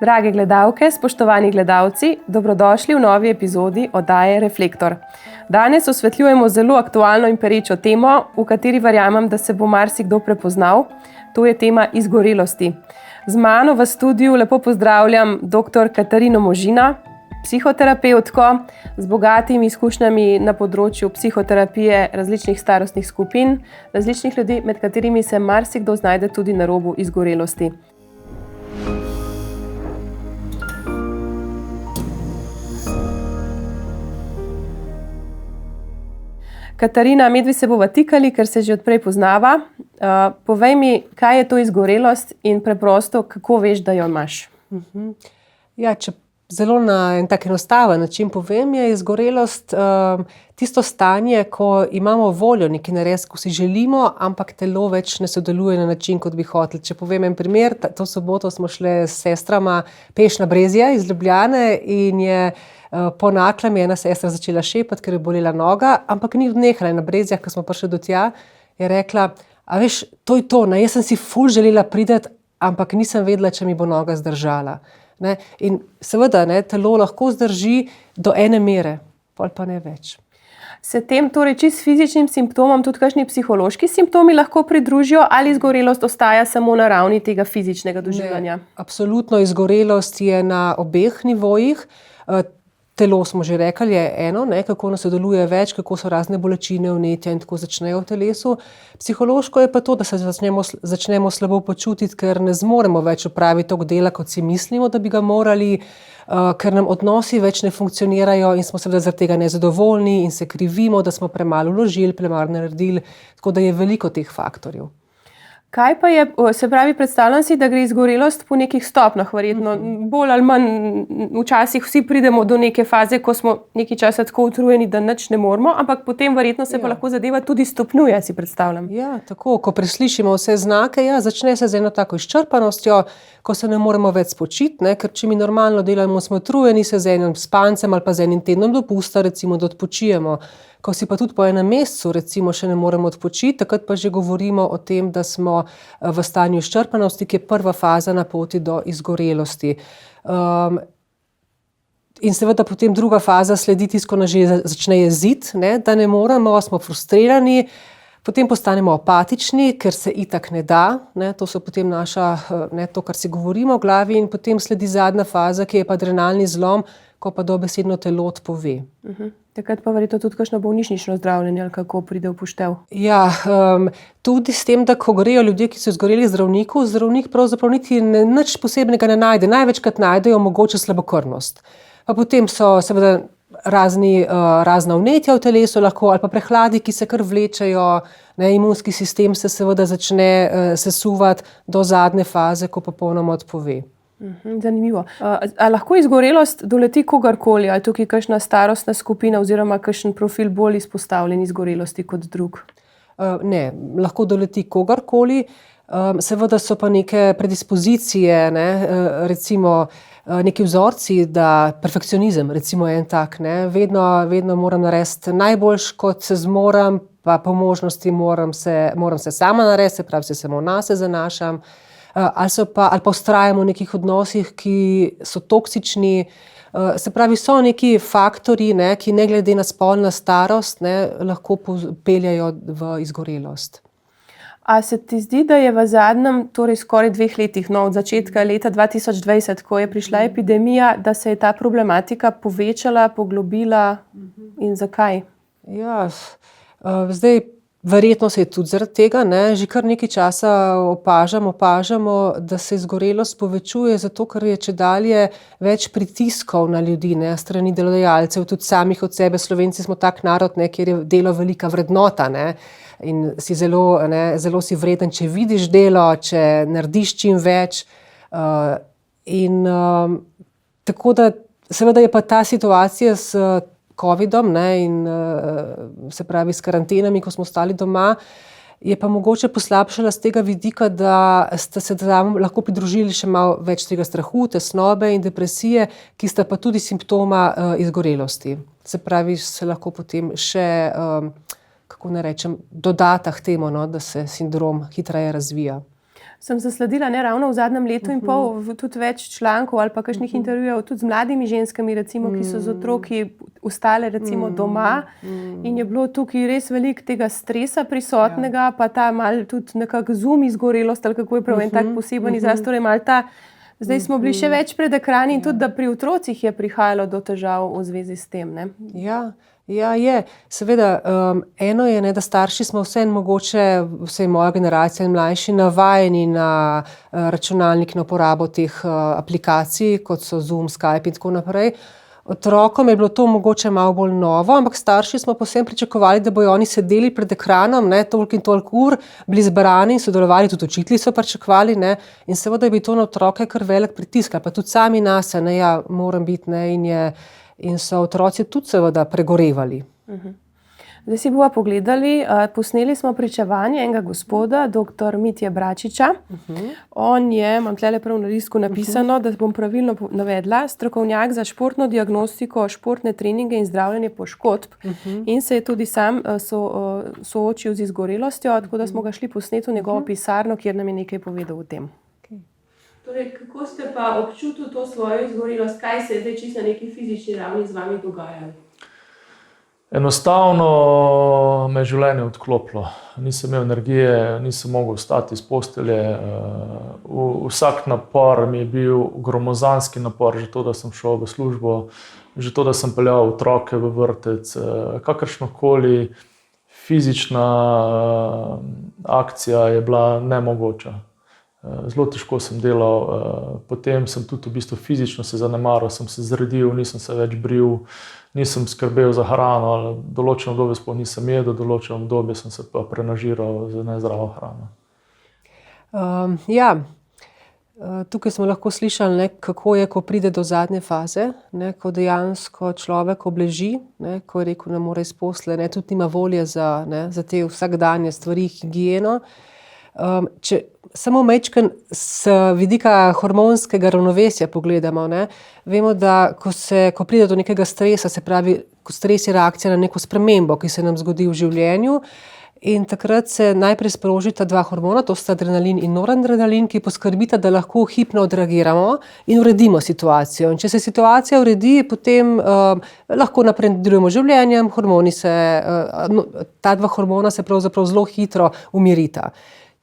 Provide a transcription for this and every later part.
Drage gledalke, spoštovani gledalci, dobrodošli v novi epizodi oddaje Reflektor. Danes osvetljujemo zelo aktualno in perečo temo, v kateri verjamem, da se bo marsikdo prepoznal. To je tema izgorelosti. Z mano v studiu lepo pozdravljam dr. Katarino Možina, psihoterapevtko z bogatimi izkušnjami na področju psihoterapije različnih starostnih skupin, različnih ljudi, med katerimi se marsikdo znajde tudi na robu izgorelosti. Katarina, medvi se bova tikali, ker se že odprej poznava. Povej mi, kaj je to izgorelost in preprosto, kako veš, da jo imaš? Ja, če zelo na en tak enostaven način povem, je izgorelost tisto stanje, ko imamo voljo nekaj narediti, ko si želimo, ampak telo več ne sodeluje na način, kot bi hoteli. Če povem en primer, to soboto smo šle s sestrama peš na Brezje iz Ljubljane in je po naklem ena sestra začela šepati, ker je bolela noga, ampak ni odnehala. Na Brezjah, ko smo prišli do tja, je rekla, a veš, to je to, jaz sem si ful želela priti, ampak nisem vedela, če mi bo noga zdržala. Ne? In seveda, telo lahko zdrži do ene mere, pol pa ne več. Se tem torej čisto fizičnim simptomom tudi kakšni psihološki simptomi lahko pridružijo ali izgorelost ostaja samo na ravni tega fizičnega doživljanja? Ne, absolutno izgorelost je na obeh nivojih. Telo smo že rekli, je eno, kako nas sodeluje več, kako so razne bolečine, vnetja in tako začnejo v telesu. Psihološko je pa to, da se začnemo slabo počutiti, ker ne zmoremo več opraviti tog dela, kot si mislimo, da bi ga morali, ker nam odnosi več ne funkcionirajo in smo seveda zaradi tega nezadovoljni in se krivimo, da smo premalo vložili, premalo naredili, tako da je veliko teh faktorjev. Kaj pa je, se pravi, predstavljam si, da gre izgorelost po nekih stopnjah, verjetno bolj ali manj, včasih vsi pridemo do neke faze, ko smo nekaj časa tako utrujeni, da nič ne moremo, ampak potem verjetno se pa lahko zadeva tudi stopnjuje, si predstavljam. Ja, tako, ko preslišimo vse znake, začne se z eno tako izčrpanostjo, ko se ne moremo več spočiti, ker če mi normalno delamo, smo utrujeni, se z enim spancem ali pa z enim tednom dopusta, recimo, da odpočijemo. Ko si pa tudi po enem mesecu, recimo, še ne moremo odpočiti, takrat pa že govorimo o tem, da smo v stanju izčrpanosti, ki je prva faza na poti do izgorelosti. In seveda potem druga faza sledi tisto, ko nas že začne jeziti, da ne moremo, smo frustrirani, potem postanemo apatični, ker se itak ne da, to so potem naša, to, kar si govorimo v glavi, in potem sledi zadnja faza, ki je pa adrenalni zlom, ko pa dobesedno telo odpove. Takrat pa verjetno tudi kakšno bolnišnično zdravljenje, ali kako pride v poštev? Ja, tudi s tem, da ko grejo ljudje, ki so izgoreli zdravniku, zdravnik pravzaprav niti nič posebnega ne najde. Največkrat najdejo mogoče slabokrvnost. Pa potem so seveda razna vnetja v telesu lahko, ali pa prehladi, ki se kar vlečejo, imunski sistem se seveda začne sesuvati do zadnje faze, ko popolnoma odpove. Zanimivo. A lahko izgorelost doleti kogarkoli, ali tukaj kakšna starostna skupina oziroma kakšen profil bolj izpostavljen izgorelosti kot drug? Ne, lahko doleti kogarkoli. Seveda so pa neke predispozicije, recimo neki vzorci, da perfekcionizem, recimo en tak, vedno moram narediti najboljš, kot se zmorem, pa po možnosti moram se sama narediti, se pravi, se samo nase zanašam. Ali pa vztrajamo v nekih odnosih, ki so toksični. Se pravi, so neki faktorji, ki ne glede na spol, na starost, lahko peljajo v izgorelost. A se ti zdi, da je v zadnjem, torej skoraj 2 letih, od začetka leta 2020, ko je prišla epidemija, da se je ta problematika povečala, poglobila in zakaj? Ja, zdaj verjetno se je tudi zaradi tega, že kar nekaj časa opažamo, da se izgorelost povečuje, zato ker je čedalje več pritiskov na ljudi, strani delodajalcev, tudi samih od sebe. Slovenci smo tak narod, kjer je delo velika vrednota, in si zelo si vreden, če vidiš delo, če narediš čim več. Tako da seveda je pa ta situacija s covidom, in se pravi s karantenami, ko smo ostali doma, je pa mogoče poslabšala z tega vidika, da sta se tam lahko pridružili še malo več tega strahu, tesnobe in depresije, ki sta pa tudi simptoma izgorelosti. Se pravi, se lahko potem še, kako ne rečem, dodata k temu, da se sindrom hitreje razvija. Sem zasledila ravno v zadnjem letu in pol tudi več člankov ali pa kakšnih intervjujev tudi z mladimi ženskami, recimo, ki so z otroki ostale recimo doma in je bilo tukaj res veliko tega stresa prisotnega, pa ta mal tudi nekako Zoom izgorelost ali kako je prav en tak poseben izraz, torej mal ta. Zdaj smo bili še več pred ekrani in tudi, da pri otrocih je prihajalo do težav v zvezi s tem, ne? Ja, je. Seveda, eno je, da starši smo vseeno mogoče, vsaj moja generacija in mlajši, navajeni na računalnik, na uporabo teh aplikacij, kot so Zoom, Skype in tako naprej. Otrokom je bilo to mogoče malo bolj novo, ampak starši smo povsem pričakovali, da bojo oni sedeli pred ekranom, toliko in toliko ur, bili zbrani in sodelovali, tudi učitelji so pričakovali, in seveda je bil to na otroke kar velik pritisk, pa tudi sami nase, moram biti, in so otroci tudi seveda pregorevali. Zdaj si bova pogledali, posneli smo pričevanje enega gospoda, dr. Mitje Bračiča. On je, imam tlele prav na listku napisano, da bom pravilno navedla, strokovnjak za športno diagnostiko, športne treninge in zdravljenje poškodb. In se je tudi sam soočil z izgorelostjo, tako da smo ga šli posneti v njegovo pisarno, kjer nam je nekaj povedal o tem. Torej, kako ste pa občutili to svojo izgorelost? Kaj se je zdaj čisto na neki fizični ravni z vami dogajalo? Enostavno me je življenje odklopilo. Nisem imel energije, nisem mogel vstati iz postelje. Vsak napor mi je bil gromozanski napor, že to, da sem šel v službo, že to, da sem peljal otroke v vrtec, kakršnokoli fizična akcija je bila nemogoča. Zelo težko sem delal, potem sem tudi v bistvu fizično se zanemaril, sem se zredil, nisem se več bril, nisem skrbel za hrano, določeno obdobje sploh nisem jedel, določeno obdobje sem se pa prenažiral z nezdravo hrano. Tukaj smo lahko slišali, kako je, ko pride do zadnje faze, ko dejansko človek obleži, ko je rekel, ne more iz posle, tudi nima volje za te vsakdanje stvari, higieno. Če samo majčkeno s vidika hormonskega ravnovesja pogledamo, vemo, da ko pride do nekega stresa, se pravi, ko stres je reakcija na neko spremembo, ki se nam zgodi v življenju, in takrat se najprej sprožita dva hormona, to sta adrenalin in noradrenalin, ki poskrbita, da lahko hipno odreagiramo in uredimo situacijo. In če se situacija uredi, potem lahko naprej nadaljujemo življenjem, ta dva hormona se pravzaprav zelo hitro umirita.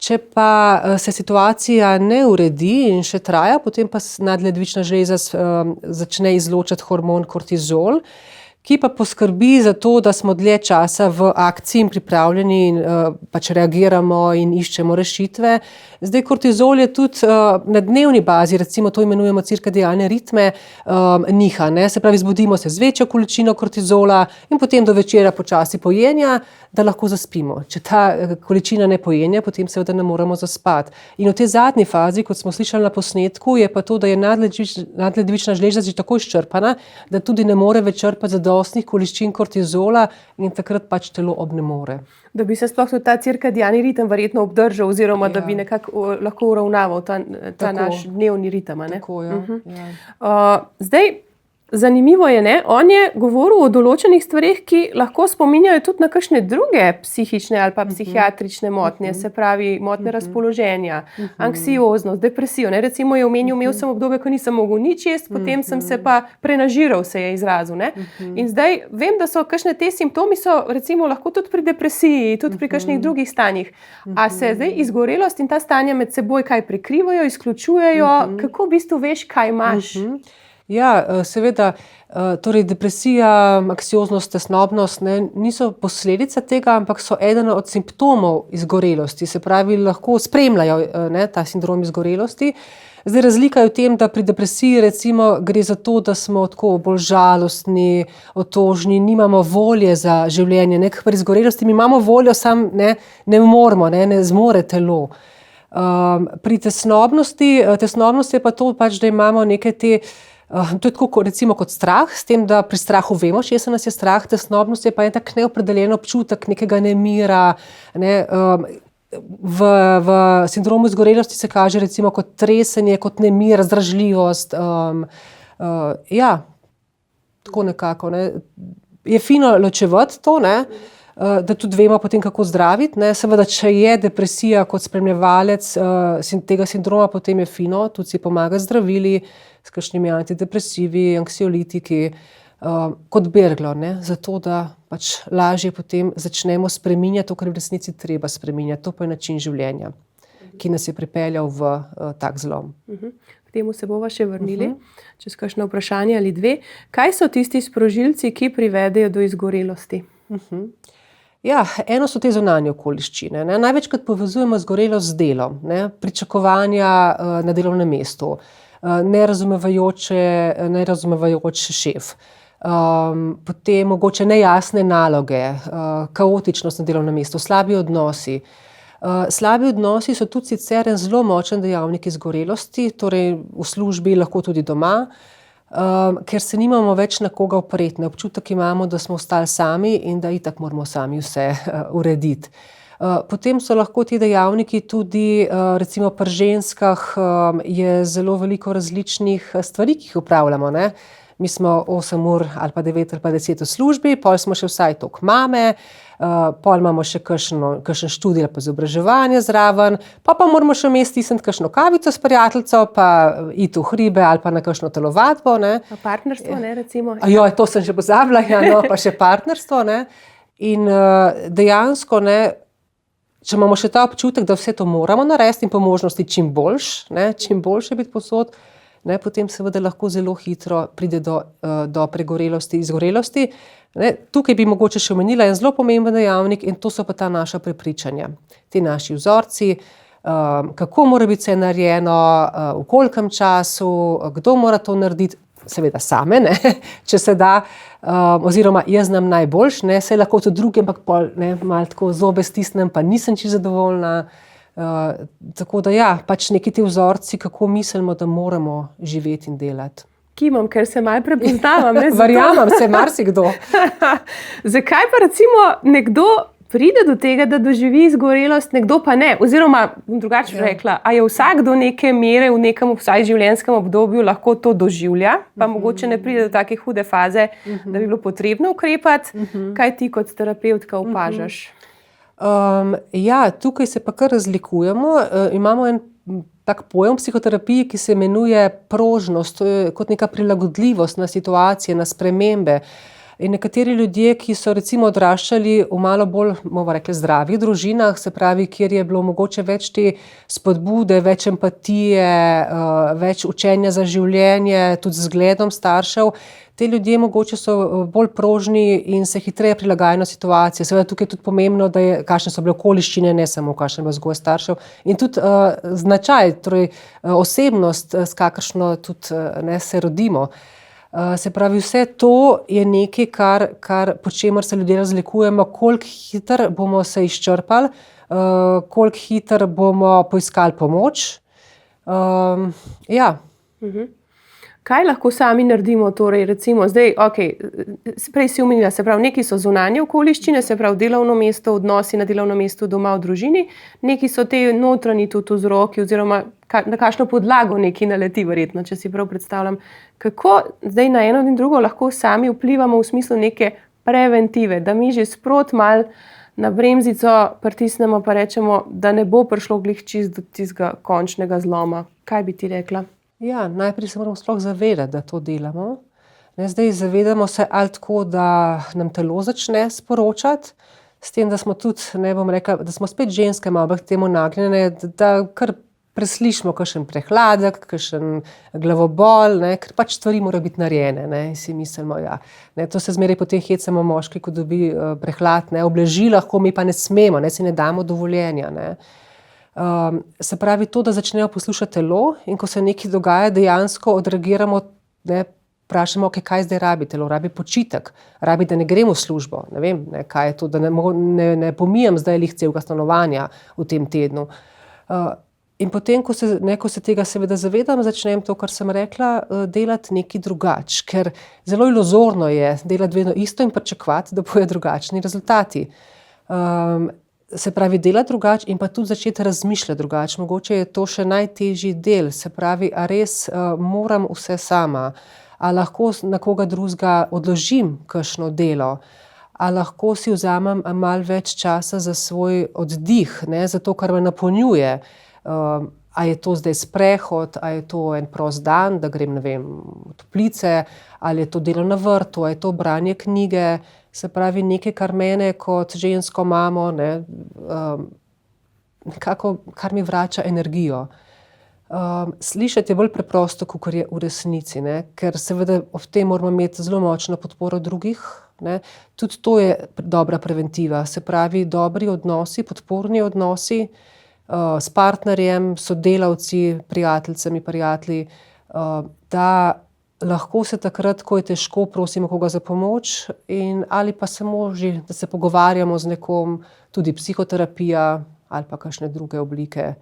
Če pa se situacija ne uredi in še traja, potem pa nadledvična žleza začne izločati hormon kortizol, ki pa poskrbi za to, da smo dlje časa v akciji in pripravljeni in pač reagiramo in iščemo rešitve. Zdaj kortizol je tudi na dnevni bazi, recimo to imenujemo cirkadiane ritme, niha, se pravi, zbudimo se z večjo količino kortizola in potem do večera počasi pojenja, da lahko zaspimo. Če ta količina ne pojenja, potem seveda ne moremo zaspati. In v tej zadnji fazi, kot smo slišali na posnetku, je pa to, da je nadledvična žleza že tako izčrpana, da tudi ne more več črpati zadostnih količin kortizola in takrat pač telo obnemore. Da bi se sploh tudi ta cirkadiani ritem verjetno obdržal oziroma da bi nekako lahko uravnaval ta naš dnevni ritem. Tako, Zdaj, zanimivo je, on je govoril o določenih stvareh, ki lahko spominjajo tudi na kakšne druge psihične ali pa psihiatrične motnje, se pravi motnje razpoloženja, anksioznost, depresijo. Recimo je omenil, imel sem obdobje, ko nisem mogel nič jesti, potem sem se pa prenažiral, se je izrazil. In zdaj vem, da so kakšne te simptomi so recimo lahko tudi pri depresiji, tudi pri kakšnih drugih stanjih. A se zdaj izgorelost in ta stanja med seboj kaj prekrivajo, izključujejo? Kako v bistvu veš, kaj imaš? Ja, seveda, torej depresija, anksioznost, tesnobnost niso posledica tega, ampak so eden od simptomov izgorelosti, se pravi, lahko spremljajo ta sindrom izgorelosti. Zdaj, razlika je v tem, da pri depresiji recimo gre za to, da smo tako bolj žalostni, otožni, nimamo volje za življenje. Pri izgorelosti mi imamo voljo, sam ne moremo, ne zmore telo. Pri tesnobnosti je pa to pač, da imamo neke te. To je tako recimo kot strah, s tem, da pri strahu vemo, česa nas je strah, tesnobnost je pa en tak neopredeljen občutek nekega nemira. V sindromu izgorelosti se kaže recimo kot tresenje, kot nemir, razdražljivost. Tako nekako. Je fino ločevati to, da tudi vemo potem, kako zdraviti. Ne. Seveda, če je depresija kot spremljevalec tega sindroma, potem je fino tudi si pomagati zdravili, s kakšnimi antidepresivi, anksiolitiki, kot berglo, ne, zato da pač lažje potem začnemo spreminjati to, kar v resnici treba spreminjati. To pa je način življenja, ki nas je pripeljal v tak zlom. K temu se bova še vrnili, čez kakšno vprašanje ali dve. Kaj so tisti sprožilci, ki privedejo do izgorelosti? Ja, eno so te zunanje okoliščine. Ne. Največkrat povezujemo izgorelost z delom, ne. Pričakovanja na delovnem mestu, nerazumevajoč šef, potem mogoče nejasne naloge, kaotičnost na delovnem mestu, slabi odnosi. Slabi odnosi so tudi sicer en zelo močen dejavnik izgorelosti, torej v službi, lahko tudi doma, ker se nimamo več na koga opreti. Občutek imamo, da smo ostali sami in da itak moramo sami vse urediti. Potem so lahko ti dejavniki tudi, recimo pri ženskah je zelo veliko različnih stvari, ki jih opravljamo, ne. Mi smo 8 ur ali pa 9 ali pa 10 v službi, pol smo še vsaj toliko mame, pol imamo še kakšen študij ali pa izobraževanje zraven, pa moramo še vmes stisniti kakšno kavico s prijateljico, pa iti v hribe ali pa na kakšno telovadbo, ne. Pa partnerstvo, ne, recimo. Joj, to sem že pozabila, ja, no, pa še partnerstvo, ne. In dejansko, ne, če imamo še ta občutek, da vse to moramo narediti in po možnosti čim boljše biti povsod, ne, potem seveda lahko zelo hitro pride do pregorelosti, izgorelosti. Ne. Tukaj bi mogoče še omenila en zelo pomemben dejavnik in to so pa ta naša prepričanja. Ti naši vzorci, kako mora biti vse narejeno, v kolikem času, kdo mora to narediti, seveda same, ne, če se da, oziroma jaz znam najboljš, ne, saj lahko tudi drugi, ampak pol, ne, malo tako zobe stisnem, pa nisem čisto zadovoljna. Tako da ja, pač neki ti vzorci, kako mislimo, da moramo živeti in delati. Kimam, ker se malo prepoznavam. Verjamem, se marsikdo. Zakaj pa recimo nekdo pride do tega, da doživi izgorelost, nekdo pa ne? Oziroma, bom drugače rekla, a je vsak do neke mere v nekem vsaj življenjskem obdobju lahko to doživlja, pa mogoče ne pride do take hude faze, da bi bilo potrebno ukrepati? Kaj ti kot terapevtka opažaš? Ja, tukaj se pa kar razlikujemo. Imamo en tak pojem v psihoterapiji, ki se imenuje prožnost, to je kot neka prilagodljivost na situacije, na spremembe. In nekateri ljudje, ki so recimo odraščali v malo bolj, bomo rekli, zdravih družinah, se pravi, kjer je bilo mogoče več te spodbude, več empatije, več učenja za življenje, tudi z zgledom staršev, te ljudje mogoče so bolj prožni in se hitreje prilagajajo na situacije. Seveda tukaj je tudi pomembno, da kakšne so bile okoliščine, ne samo kakšna je bila vzgoja staršev. In tudi značaj, torej osebnost, s kakršno tudi se rodimo. Se pravi, vse to je nekaj, po čemer se ljudje razlikujemo, koliko hitro bomo se izčrpali, koliko hitro bomo poiskali pomoč. Ja. Kaj lahko sami naredimo, torej recimo zdaj, prej si omenila, se pravi, neki so zunanje okoliščine, se pravi delovno mesto, odnosi na delovnem mestu, doma v družini, neki so te notranji tudi vzroki oziroma na kakšno podlago neki naleti verjetno, če si prav predstavljam. Kako zdaj na eno in drugo lahko sami vplivamo v smislu neke preventive, da mi že sproti malo na bremzico pritisnemo pa rečemo, da ne bo prišlo glih čisto do tistega končnega zloma. Kaj bi ti rekla? Ja, najprej se moramo sploh zavedati, da to delamo. Zdaj zavedamo se ali tako, da nam telo začne sporočati, s tem, da smo tudi, ne bom rekla, da smo spet ženske malo k temu nagnjene, da kar preslišimo kakšen prehladek, kakšen glavobol, ne, ker pač stvari morajo biti narejene, ne, in si mislimo, ja. Ne, to se zmeraj potem hecamo moški, ko dobi prehlad, ne, obleži lahko, mi pa ne smemo, ne, si ne damo dovoljenja, ne. Se pravi to, da začnejo poslušati telo in ko se nekaj dogaja, dejansko odreagiramo, ne, vprašamo, kaj zdaj rabi telo, rabi počitek, rabi, da ne gremo v službo, ne vem, ne, kaj je to, da ne pomijem zdaj lih celega stanovanja v tem tednu. In potem, ko se tega seveda zavedam, začnem to, kar sem rekla, delati nekaj drugače, ker zelo iluzorno je delati vedno isto in pričakovati, da bojo drugačni rezultati. Se pravi, delati drugače in pa tudi začeti razmišljati drugače. Mogoče je to še najtežji del, se pravi, a res moram vse sama, a lahko na koga drugega odložim kakšno delo, a lahko si vzamem malo več časa za svoj oddih, ne, za to, kar me napolnjuje. A je to zdaj sprehod, a je to en prost dan, da grem, ne vem, v toplice, ali je to delo na vrtu, a je to branje knjige, se pravi nekaj, kar mene kot žensko mamo, ne, nekako, kar mi vrača energijo. Slišati je bolj preprosto, kakor je v resnici, ne? Ker seveda ob tem moramo imeti zelo močno podporo drugih, ne? Tudi to je dobra preventiva, se pravi dobri odnosi, podporni odnosi s partnerjem, sodelavci, prijateljicami, prijatelji, da lahko se takrat, ko je težko, prosimo koga za pomoč ali pa samo že, da se pogovarjamo z nekom, tudi psihoterapija ali pa kakšne druge oblike.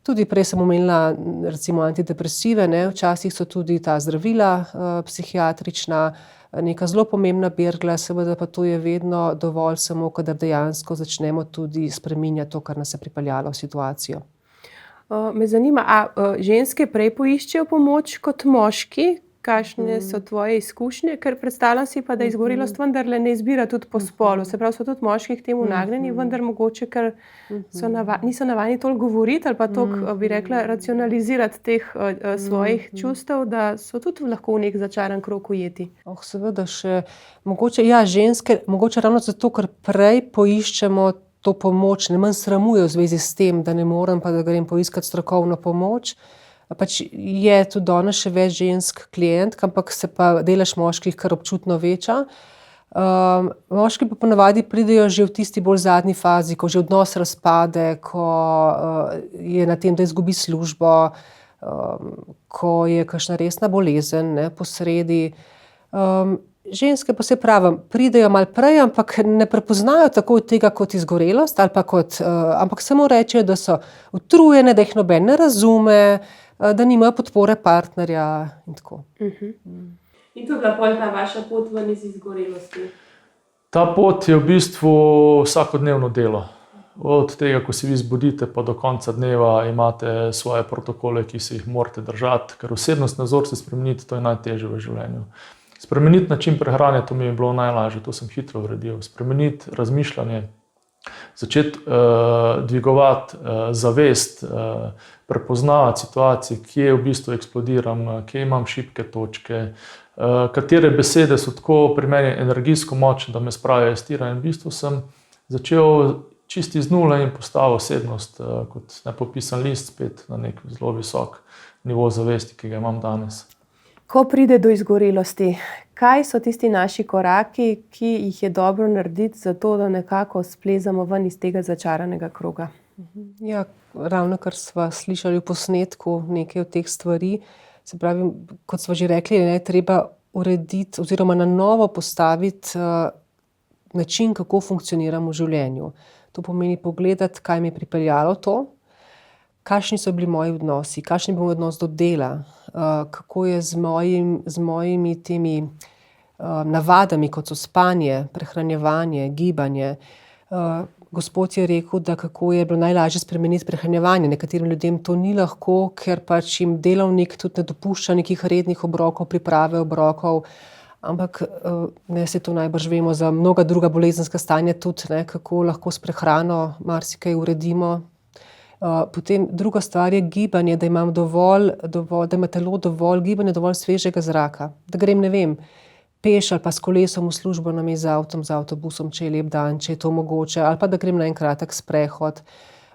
Tudi prej sem omenila recimo antidepresive, ne, včasih so tudi ta zdravila psihiatrična, neka zelo pomembna bergla, seveda pa to je vedno dovolj samo, kadar dejansko začnemo tudi spreminjati to, kar nas je pripeljalo v situacijo. Me zanima, a ženske prej poiščejo pomoč kot moški? Kakšne so tvoje izkušnje? Ker predstavljam si pa, da izgorelost vendarle ne izbira tudi po spolu. Se pravi, so tudi moški k temu nagnjeni, vendar mogoče, ker niso navajeni toliko govoriti ali pa toliko, bi rekla, racionalizirati teh svojih čustev, da so tudi lahko v nek začaran krog ujeti. Seveda še, mogoče ženske, mogoče ravno zato, ker prej poiščemo to pomoč, ne manj sramujejo v zvezi s tem, da ne morem pa da grem poiskati strokovno pomoč. Pač je tudi danes še več žensk klientk, ampak se pa delež moških kar občutno veča. Moški pa ponavadi pridejo že v tisti bolj zadnji fazi, ko že odnos razpade, ko je na tem, da izgubi službo, ko je kakšna resna bolezen, ne, posredi. Ženske pa se pravim, pridejo malo prej, ampak ne prepoznajo tako tega kot izgorelost ali pa kot, ampak samo rečejo, da so utrujene, da jih noben ne razume, da nimajo podpore partnerja in tako. In to je bila pol ta vaša pot ven iz izgorelosti? Ta pot je v bistvu vsakodnevno delo. Od tega, ko se vi zbudite, pa do konca dneva imate svoje protokole, ki se jih morate držati, ker osebnostni nazor se spremeniti, to je najtežje v življenju. Spremeniti način prehrane, to mi je bilo najlažje, to sem hitro uredil. Spremeniti razmišljanje, začeti dvigovati zavest, prepoznavati situacije, kje v bistvu eksplodiram, kje imam šibke točke, katere besede so tako pri meni energijsko močne, da me spravijo iz tira. In v bistvu sem začel čisti iz nule in postavil osebnost kot nepopisan list spet na nek zelo visok nivo zavesti, ki ga imam danes. Ko pride do izgorelosti, kaj so tisti naši koraki, ki jih je dobro narediti za to, da nekako splezamo ven iz tega začaranega kroga? Ja, ravno kar sva slišali v posnetku nekaj od teh stvari, se pravi, kot sva že rekli, je treba urediti oziroma na novo postaviti način, kako funkcioniramo v življenju. To pomeni pogledati, kaj me je pripeljalo to, kakšni so bili moji odnosi, kakšen je bil odnos do dela, kako je z mojimi temi navadami, kot so spanje, prehranjevanje, gibanje. Gospod je rekel, da kako je bilo najlažje spremeniti prehranjevanje. Nekaterim ljudem to ni lahko, ker pač jim delovnik tudi ne dopušča nekih rednih obrokov, priprave obrokov. Ampak ne, se to najbrž vemo za mnoga druga bolezenska stanja tudi, ne, kako lahko s prehrano marsikaj uredimo. Potem druga stvar je gibanje, da imam da ima telo dovolj gibanja, dovolj svežega zraka. Da grem, ne vem, peš ali pa s kolesom v službo, namesto z avtobusom, če je lep dan, če je to mogoče, ali pa da grem na en kratek sprehod,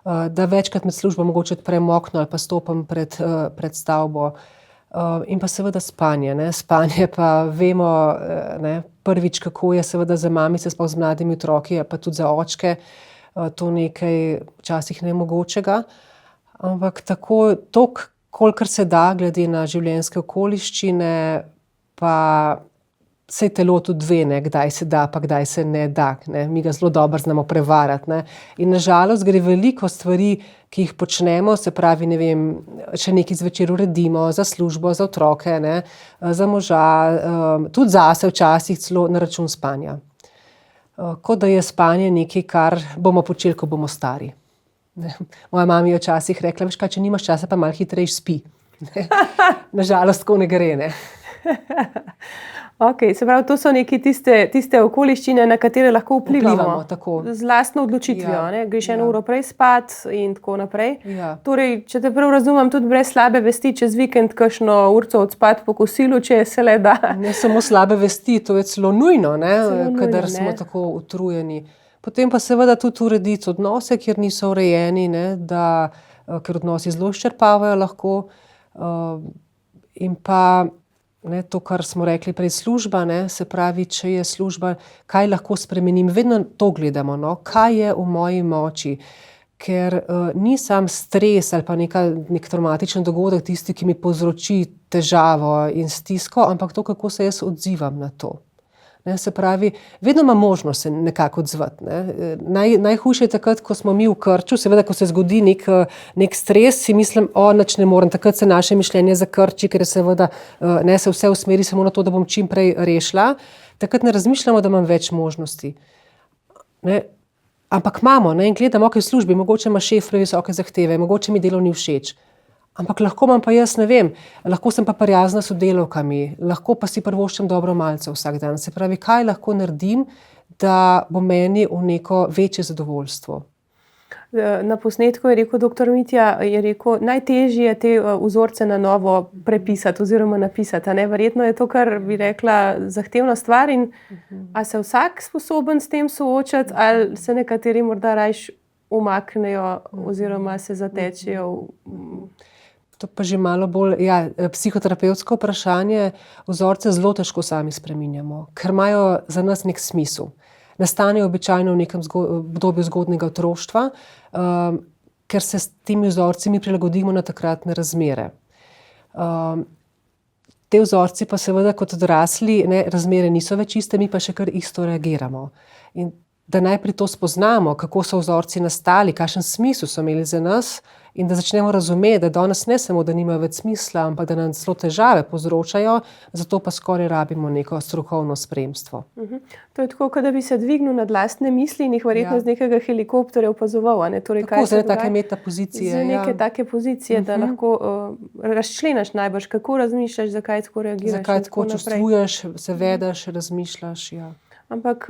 da večkrat med službo mogoče odprem okno ali pa stopim pred stavbo. In pa seveda spanje, ne. Spanje pa vemo, ne, prvič, kako je seveda za mamice, sploh z mladimi otroki, pa tudi za očke, to nekaj včasih nemogočega. Ampak toliko, kolikor se da, glede na življenjske okoliščine, pa saj telo tudi ve, ne, kdaj se da, pa kdaj se ne da, ne. Mi ga zelo dobro znamo prevarati, ne. In na žalost gre veliko stvari, ki jih počnemo, se pravi, ne vem, še nekaj zvečer uredimo za službo, za otroke, ne, za moža, tudi zase včasih celo na račun spanja. Kot da je spanje nekaj, kar bomo počeli, ko bomo stari. Ne. Moja mama je včasih rekla, veš kaj, če nimaš časa, pa malo hitreje spi. Na žalost tako ne gre, ne. Okay, se pravi, to so neke tiste okoliščine, na katere lahko vplivamo tako. z lastno odločitvijo. Greš 1 uro prej spat in tako naprej. Ja. Torej, če te prav razumem, tudi brez slabe vesti čez vikend kakšno urco odspat po kosilu, če se le da. Ne samo slabe vesti, to je celo nujno, kadar smo tako utrujeni. Potem pa seveda tudi urediti odnose, kjer niso urejeni, ker odnosi zelo izčrpavajo lahko. In pa to, kar smo rekli prej, služba, se pravi, če je služba, kaj lahko spremenim, vedno to gledamo, kaj je v moji moči. Ker ni sam stres ali pa nek traumatičen dogodek tisti, ki mi povzroči težavo in stisko, ampak to, kako se jaz odzivam na to. Se pravi, vedno ima možnost se nekako odzvati. Najhujše je takrat, ko smo mi v krču, seveda, ko se zgodi nek stres, si mislim, nič ne morem, takrat se naše mišljenje zakrči, ker je seveda se vse usmeri samo na to, da bom čim prej rešila. Takrat ne razmišljamo, da imam več možnosti. Ampak imamo in gledamo, v službi, mogoče ima šef previsoke zahteve, mogoče mi delo ni všeč. Ampak lahko imam pa jaz, ne vem, lahko sem pa prijazna s sodelavkami, lahko pa si privoščim dobro malce vsak dan. Se pravi, kaj lahko naredim, da bo meni v neko večje zadovoljstvo. Na posnetku je rekel dr. Mitja, najtežje je te vzorce na novo prepisati oziroma napisati. Verjetno je to, kar bi rekla, zahtevna stvar. A se vsak sposoben s tem soočati, ali se nekateri morda rajš umaknejo oziroma se zatečejo? To pa že malo bolj psihoterapevtsko vprašanje. Vzorce zelo težko sami spreminjamo, ker imajo za nas nek smisel. Nastanejo običajno v nekem obdobju zgodnjega otroštva, ker se s temi vzorci mi prilagodimo na takratne razmere. Te vzorci pa seveda kot odrasli, razmere niso več iste, mi pa še kar isto reagiramo. In da najprej to spoznamo, kako so vzorci nastali, kakšen smisel so imeli za nas, in da začnemo razumeti, da danes ne samo, da nimajo več smisla, ampak da nam celo težave povzročajo, zato pa skoraj rabimo neko strokovno spremstvo. To je tako, kot da bi se dvignil nad lastne misli in jih verjetno z nekega helikopterja opazoval. Tako, z take metapozicije. Z neke take pozicije, da lahko razčleniš najbrž, kako razmišljaš, zakaj tako reagiraš. Zakaj tako čustvuješ, se vedeš, razmišljaš. Ampak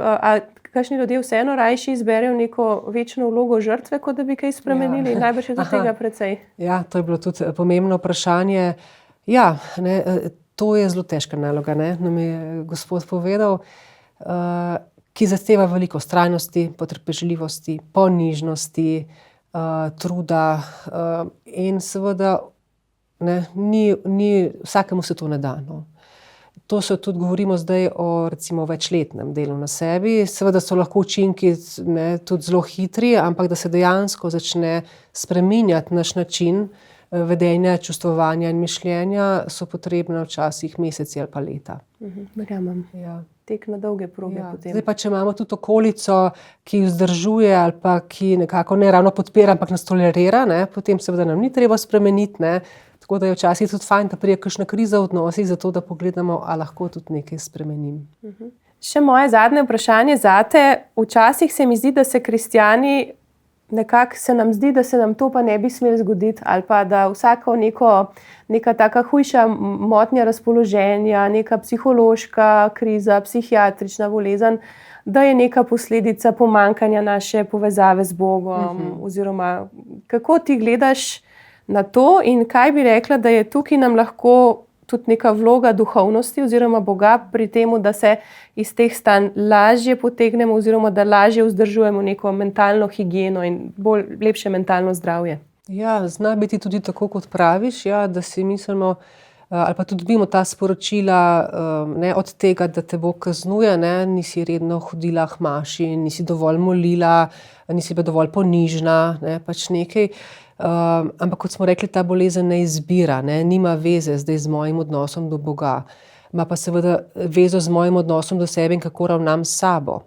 kakšni ljudje vseeno rajši izberejo neko večno vlogo žrtve, kot da bi kaj spremenili? Najbrž je do tega precej. Ja, to je bilo tudi pomembno vprašanje. To je zelo težka naloga, nam je gospod povedal, ki zahteva veliko vztrajnosti, potrpežljivosti, ponižnosti, truda in seveda vsakemu se to ne da. To se tudi govorimo zdaj o recimo večletnem delu na sebi. Seveda so lahko učinki tudi zelo hitri, ampak da se dejansko začne spreminjati naš način vedenja, čustvovanja in mišljenja, so potrebne včasih meseci ali pa leta. Verjamem. Tek na dolge proge potem. Zdaj pa, če imamo tudi okolico, ki vzdržuje ali pa ki nekako ne ravno podpira, ampak nas tolerira, potem seveda nam ni treba spremeniti, tako da je včasih tudi fajn, da pride kakšna kriza v odnosih, zato da pogledamo, ali lahko tudi nekaj spremenim. Še moje zadnje vprašanje zate. Včasih se mi zdi, da se kristjani nekako se nam zdi, da se nam to pa ne bi smelo zgoditi, ali pa da vsako neka taka hujša motnja razpoloženja, neka psihološka kriza, psihiatrična bolezen, da je neka posledica pomanjkanja naše povezave z Bogom. Oziroma, kako ti gledaš na to in kaj bi rekla, da je tukaj nam lahko tudi neka vloga duhovnosti oziroma Boga pri temu, da se iz teh stanj lažje potegnemo oziroma da lažje vzdržujemo neko mentalno higieno in lepše mentalno zdravje. Zna biti tudi tako, kot praviš, da si mislimo ali pa tudi dobimo ta sporočila od tega, da te Bog kaznuje, nisi redno hodila k maši, nisi dovolj molila, nisi bila dovolj ponižna, pač nekaj. Ampak kot smo rekli, ta bolezen ne izbira, nima veze zdaj z mojim odnosom do Boga. Ima pa seveda vezo z mojim odnosom do sebe in kako ravnam s sabo.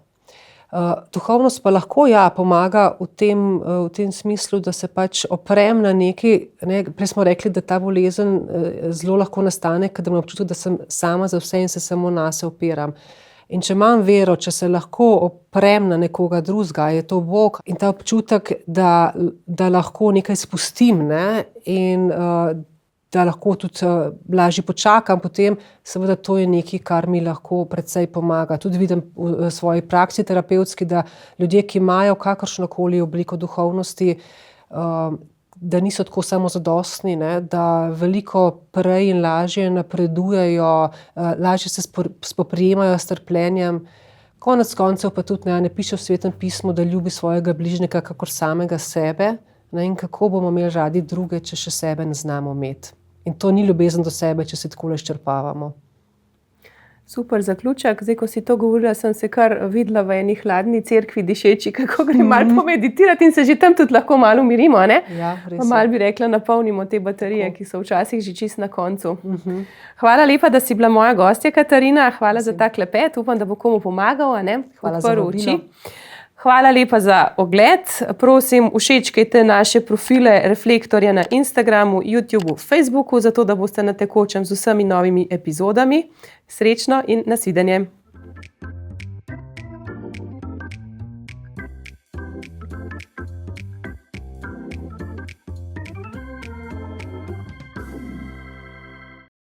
Duhovnost pa lahko pomaga v tem smislu, da se pač oprem na nekaj. Prej smo rekli, da ta bolezen zelo lahko nastane, ker imam občutek, da sem sama za vse in se samo nase opiram. In če imam vero, če se lahko oprem na nekoga drugega, je to Bog in ta občutek, da lahko nekaj spustim in da lahko tudi lažje počakam, potem seveda to je nekaj, kar mi lahko precej pomaga. Tudi vidim v svoji praksi terapevtski, da ljudje, ki imajo kakršnokoli obliko duhovnosti, da niso tako samozadostni, ne, da veliko prej in lažje napredujejo, lažje se spoprijemajo s trpljenjem. Konec koncev pa tudi ne piše v Svetem pismu, da ljubi svojega bližnjega kakor samega sebe, ne, in kako bomo imeli radi druge, če še sebe ne znamo imeti. In to ni ljubezen do sebe, če se tako izčrpavamo. Super zaključek. Zdaj, ko si to govorila, sem se kar videla v eni hladni cerkvi dišeči, kako gre malo pomeditirati in se že tam tudi lahko malo umirimo, ne? Ja, res. Malo bi rekla, napolnimo te baterije, ki so včasih že čist na koncu. Hvala lepa, da si bila moja gostja, Katarina. Hvala za ta klepet. Upam, da bo komu pomagal, a ne? Hvala za vabilo. Hvala lepa za ogled. Prosim, všečkajte naše profile Reflektorja na Instagramu, YouTubeu, Facebooku, zato da boste na tekočem z vsemi novimi epizodami. Srečno in nasvidenje!